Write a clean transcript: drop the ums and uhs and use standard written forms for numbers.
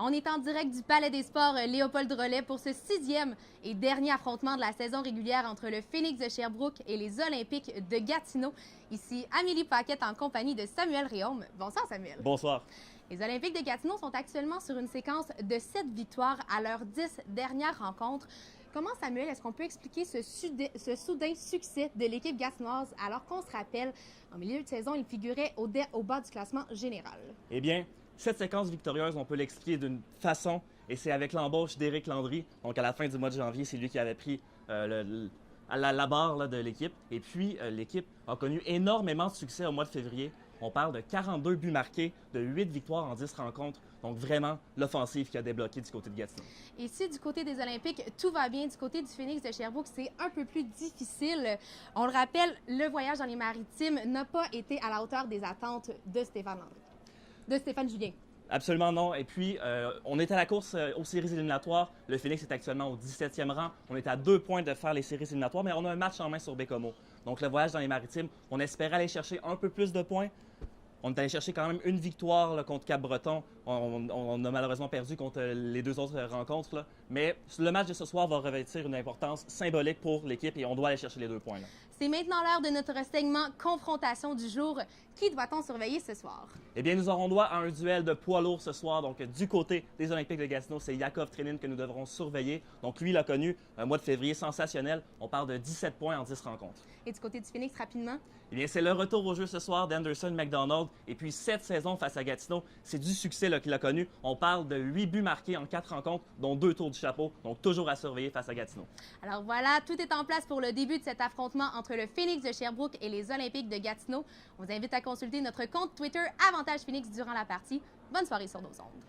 On est en direct du Palais des Sports Léopold-Drolet pour ce 6e et dernier affrontement de la saison régulière entre le Phoenix de Sherbrooke et les Olympiques de Gatineau. Ici, Amélie Paquette en compagnie de Samuel Réaume. Bonsoir, Samuel. Bonsoir. Les Olympiques de Gatineau sont actuellement sur une séquence de 7 victoires à leurs 10 dernières rencontres. Comment, Samuel, est-ce qu'on peut expliquer ce soudain succès de l'équipe gatinoise alors qu'on se rappelle, en milieu de saison, il figurait au bas du classement général? Eh bien, cette séquence victorieuse, on peut l'expliquer d'une façon, et c'est avec l'embauche d'Éric Landry. Donc, à la fin du mois de janvier, c'est lui qui avait pris la barre là, de l'équipe. Et puis, l'équipe a connu énormément de succès au mois de février. On parle de 42 buts marqués, de 8 victoires en 10 rencontres. Donc, vraiment, l'offensive qui a débloqué du côté de Gatineau. Et si du côté des Olympiques, tout va bien, du côté du Phoenix de Sherbrooke, c'est un peu plus difficile. On le rappelle, le voyage dans les Maritimes n'a pas été à la hauteur des attentes de Stéphane Julien. Absolument non. Et puis, on est à la course aux séries éliminatoires. Le Phoenix est actuellement au 17e rang. On est à 2 points de faire les séries éliminatoires, mais on a un match en main sur Bécomo. Donc, le voyage dans les Maritimes, on espérait aller chercher un peu plus de points. On est allé chercher quand même une victoire là, contre Cap-Breton. On a malheureusement perdu contre les 2 autres rencontres. Là. Mais le match de ce soir va revêtir une importance symbolique pour l'équipe et on doit aller chercher les 2 points. Là. C'est maintenant l'heure de notre segment Confrontation du jour. Qui doit-on surveiller ce soir? Eh bien, nous aurons droit à un duel de poids lourds ce soir. Donc, du côté des Olympiques de Gatineau, c'est Yakov Trenin que nous devrons surveiller. Donc, lui, il a connu un mois de février sensationnel. On parle de 17 points en 10 rencontres. Et du côté du Phoenix, rapidement? Eh bien, c'est le retour au jeu ce soir d'Anderson McDonald. Et puis, cette saison face à Gatineau, c'est du succès qu'il a connu. On parle de 8 buts marqués en 4 rencontres, dont 2 tours du chapeau. Donc, toujours à surveiller face à Gatineau. Alors voilà, tout est en place pour le début de cet affrontement entre le Phoenix de Sherbrooke et les Olympiques de Gatineau. On vous invite à consulter notre compte Twitter Avantage Phoenix durant la partie. Bonne soirée sur nos ondes.